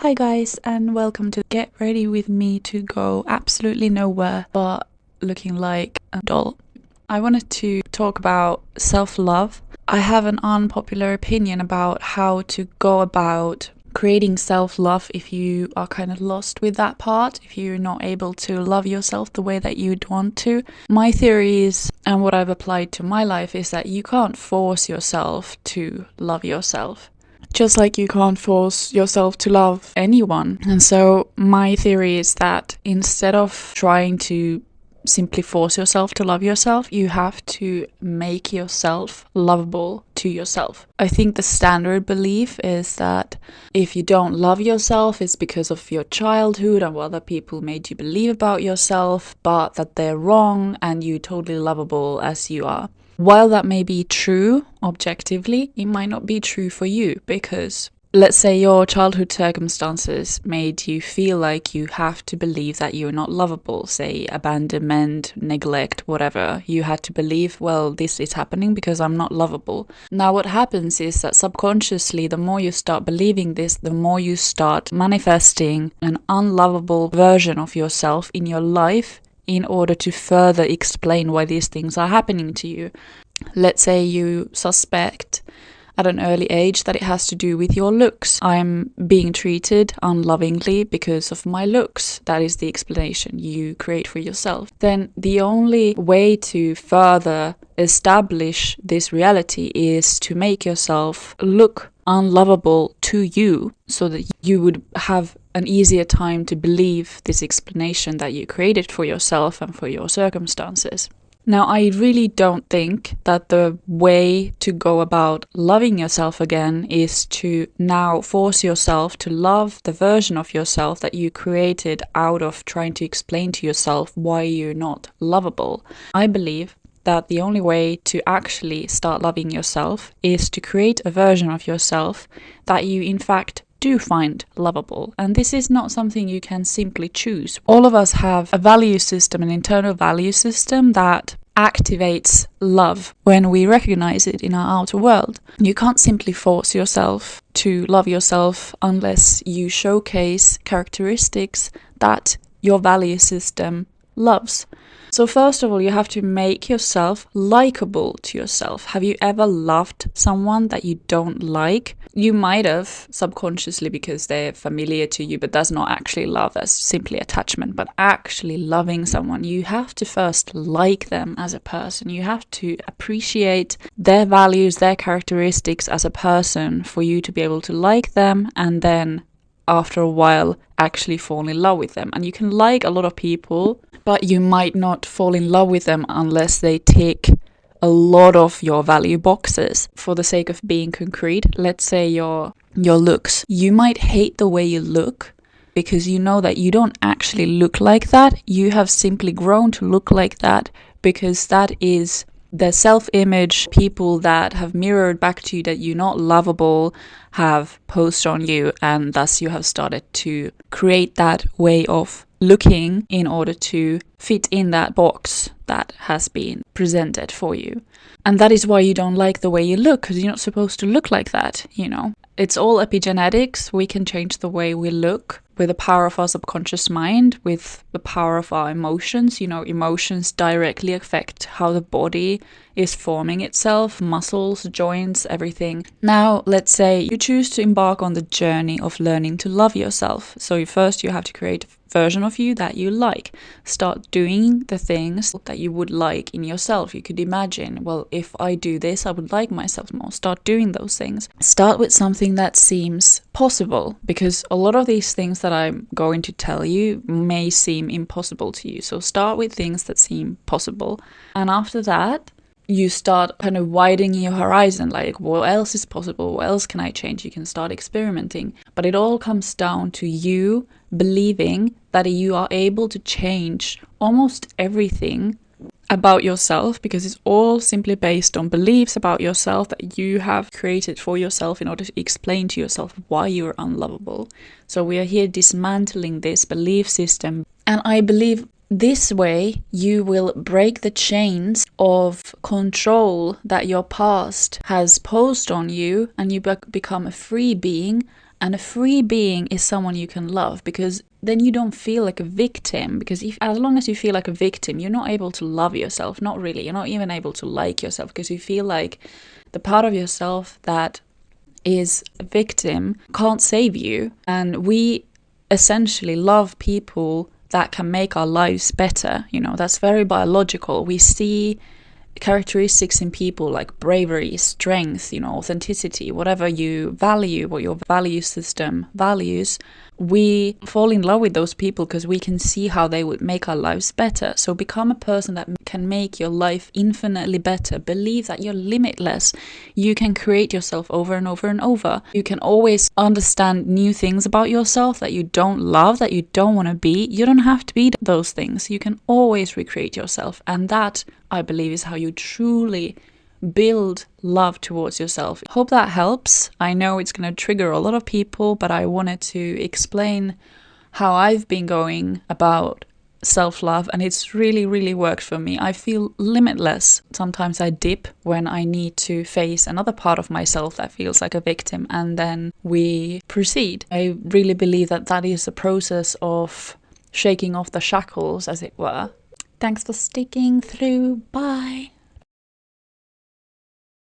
Hi guys, and welcome to Get Ready With Me to Go Absolutely Nowhere but Looking Like a Doll. I wanted to talk about self-love. I have an unpopular opinion about how to go about creating self-love if you are kind of lost with that part, if you're not able to love yourself the way that you'd want to. My theory is, and what I've applied to my life, is that you can't force yourself to love yourself. Just like you can't force yourself to love anyone. And so my theory is that instead of trying to simply force yourself to love yourself, you have to make yourself lovable to yourself. I think the standard belief is that if you don't love yourself, it's because of your childhood and what other people made you believe about yourself, but that they're wrong and you're totally lovable as you are. While that may be true objectively, it might not be true for you, because let's say your childhood circumstances made you feel like you have to believe that you're not lovable, say abandonment, neglect, whatever. You had to believe, well, this is happening because I'm not lovable. Now what happens is that subconsciously, the more you start believing this, the more you start manifesting an unlovable version of yourself in your life in order to further explain why these things are happening to you. Let's say you suspect at an early age that it has to do with your looks. I'm being treated unlovingly because of my looks. That is the explanation you create for yourself. Then the only way to further establish this reality is to make yourself look unlovable to you, so that you would have an easier time to believe this explanation that you created for yourself and for your circumstances. Now, I really don't think that the way to go about loving yourself again is to now force yourself to love the version of yourself that you created out of trying to explain to yourself why you're not lovable. I believe that the only way to actually start loving yourself is to create a version of yourself that you in fact do find lovable. And this is not something you can simply choose. All of us have a value system, an internal value system that activates love when we recognize it in our outer world. You can't simply force yourself to love yourself unless you showcase characteristics that your value system loves. So first of all, you have to make yourself likable to yourself. Have you ever loved someone that you don't like? You might have subconsciously because they're familiar to you, but that's not actually love, that's simply attachment. But actually loving someone, you have to first like them as a person. You have to appreciate their values, their characteristics as a person for you to be able to like them, and then after a while actually fall in love with them. And you can like a lot of people, but you might not fall in love with them unless they tick a lot of your value boxes. For the sake of being concrete, let's say your looks. You might hate the way you look because you know that you don't actually look like that. You have simply grown to look like that because that is the self-image people that have mirrored back to you that you're not lovable have posed on you, and thus you have started to create that way of looking in order to fit in that box that has been presented for you. And that is why you don't like the way you look, because you're not supposed to look like that, you know. It's all epigenetics. We can change the way we look with the power of our subconscious mind, with the power of our emotions. You know, emotions directly affect how the body is forming itself, muscles, joints, everything. Now, let's say you choose to embark on the journey of learning to love yourself. So first you have to create a version of you that you like. Start doing the things that you would like in yourself. You could imagine, well, if I do this, I would like myself more. Start doing those things. Start with something that seems possible, because a lot of these things that I'm going to tell you may seem impossible to you. So start with things that seem possible. And after that, you start kind of widening your horizon, like what else is possible? What else can I change? You can start experimenting. But it all comes down to you believing that you are able to change almost everything about yourself, because it's all simply based on beliefs about yourself that you have created for yourself in order to explain to yourself why you're unlovable. So we are here dismantling this belief system. And I believe this way you will break the chains of control that your past has posed on you, and you become a free being And a free being is someone you can love, because then you don't feel like a victim. Because as long as you feel like a victim, you're not able to love yourself. Not really. You're not even able to like yourself, because you feel like the part of yourself that is a victim can't save you. And we essentially love people that can make our lives better. That's very biological. We see characteristics in people like bravery, strength, authenticity, whatever you value, what your value system values. We fall in love with those people because we can see how they would make our lives better. So become a person that can make your life infinitely better. Believe that you're limitless. You can create yourself over and over and over. You can always understand new things about yourself that you don't love, that you don't want to be. You don't have to be those things. You can always recreate yourself. And that, I believe, is how you truly build love towards yourself. Hope that helps. I know it's going to trigger a lot of people, but I wanted to explain how I've been going about self-love, and it's really, really worked for me. I feel limitless. Sometimes I dip when I need to face another part of myself that feels like a victim, and then we proceed. I really believe that that is a process of shaking off the shackles, as it were. Thanks for sticking through. Bye.